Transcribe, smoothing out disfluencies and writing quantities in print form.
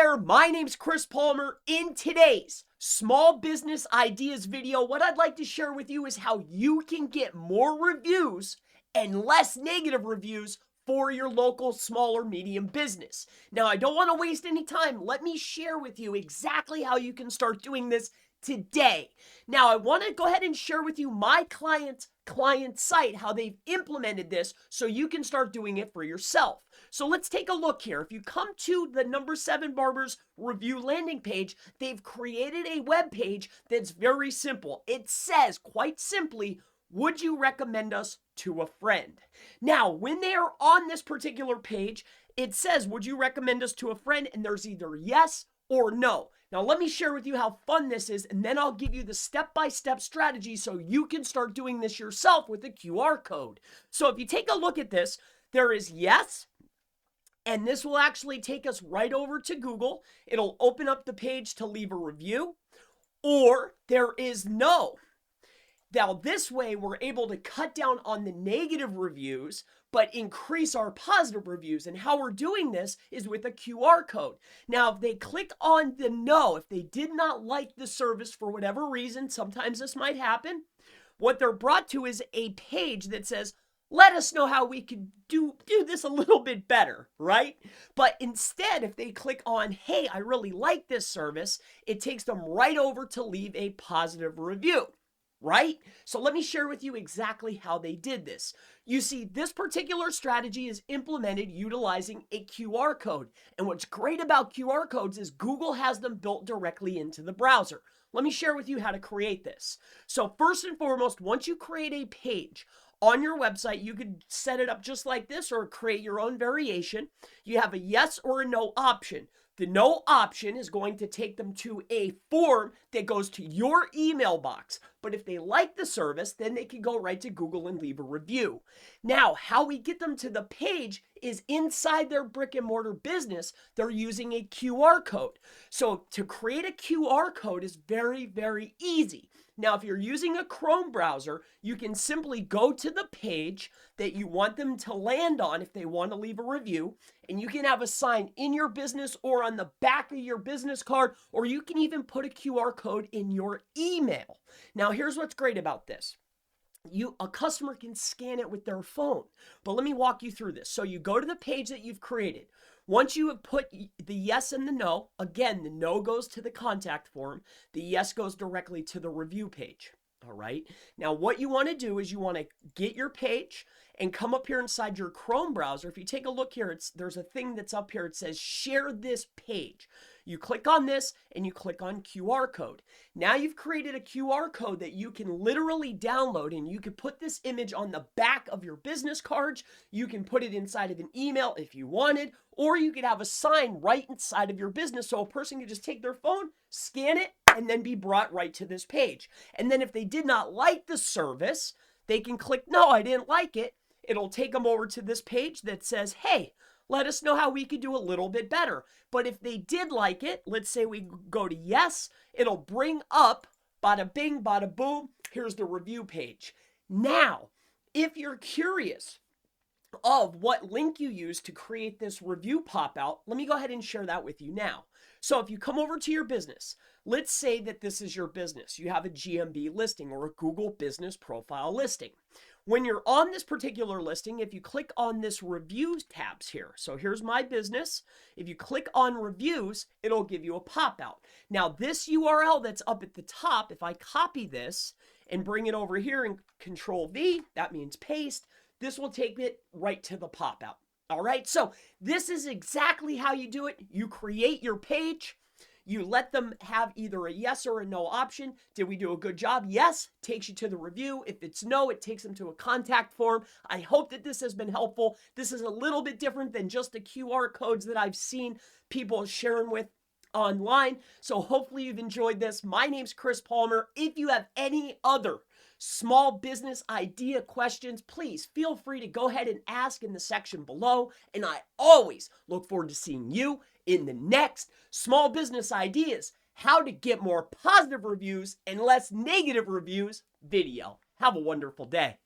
there, my name's Chris Palmer. In today's small business ideas video, what I'd like to share with you is how you can get more reviews and less negative reviews for your local small or medium business. Now, I don't want to waste any time. Let me share with you exactly how you can start doing this today. Now, I want to go ahead and share with you my client site, how they've implemented this so you can start doing it for yourself. So let's take a look here. If you come to the Number 7 Barbers review landing page, they've created a web page that's very simple. It says quite simply, would you recommend us to a friend? Now, when they are on this particular page, it says, would you recommend us to a friend? And there's either yes or no. Now, let me share with you how fun this is, and then I'll give you the step-by-step strategy so you can start doing this yourself with the QR code. So if you take a look at this, there is yes, and this will actually take us right over to Google. It'll open up the page to leave a review, or there is no. Now, this way, we're able to cut down on the negative reviews, but increase our positive reviews. And how we're doing this is with a QR code. Now, if they click on the no, if they did not like the service for whatever reason, sometimes this might happen, what they're brought to is a page that says, let us know how we could do this a little bit better, right? But instead, if they click on, hey, I really like this service, it takes them right over to leave a positive review. Right? So let me share with you exactly how they did this. You see, this particular strategy is implemented utilizing a QR code. And what's great about QR codes is Google has them built directly into the browser. Let me share with you how to create this. So first and foremost, once you create a page on your website, you could set it up just like this or create your own variation. You have a yes or a no option. The no option is going to take them to a form that goes to your email box. But if they like the service, then they can go right to Google and leave a review. Now, how we get them to the page is inside their brick and mortar business, they're using a QR code. So to create a QR code is very, very easy. Now, if you're using a Chrome browser, you can simply go to the page that you want them to land on if they want to leave a review, and you can have a sign in your business or on the back of your business card, or you can even put a QR code in your email. Now, here's what's great about this. A customer can scan it with their phone, but let me walk you through this. So you go to the page that you've created. Once you have put the yes and the no, again, the no goes to the contact form, the yes goes directly to the review page. All right. Now, what you want to do is you want to get your page and come up here inside your Chrome browser. If you take a look here, there's a thing that's up here. It says share this page. You click on this and you click on QR code. Now you've created a QR code that you can literally download, and you can put this image on the back of your business cards. You can put it inside of an email if you wanted, or you could have a sign right inside of your business so a person could just take their phone, scan it, and then be brought right to this page. And then if they did not like the service, they can click, no, I didn't like it. It'll take them over to this page that says, hey, let us know how we could do a little bit better. But if they did like it, let's say we go to yes, it'll bring up, bada bing, bada boom, here's the review page. Now, if you're curious of what link you use to create this review pop-out, let me go ahead and share that with you now. So if you come over to your business, let's say that this is your business. You have a GMB listing or a Google Business Profile listing. When you're on this particular listing, if you click on this reviews tabs here, so here's my business. If you click on reviews, it'll give you a pop-out. Now, this URL that's up at the top, if I copy this and bring it over here and Control V, that means paste, this will take it right to the pop-out. All right, so this is exactly how you do it. You create your page. You let them have either a yes or a no option. Did we do a good job? Yes, takes you to the review. If it's no, it takes them to a contact form. I hope that this has been helpful. This is a little bit different than just the QR codes that I've seen people sharing with online. So hopefully you've enjoyed this. My name's Chris Palmer. If you have any other small business idea questions, please feel free to go ahead and ask in the section below. And I always look forward to seeing you in the next Small Business Ideas, How to Get More Positive Reviews and Less Negative Reviews video. Have a wonderful day.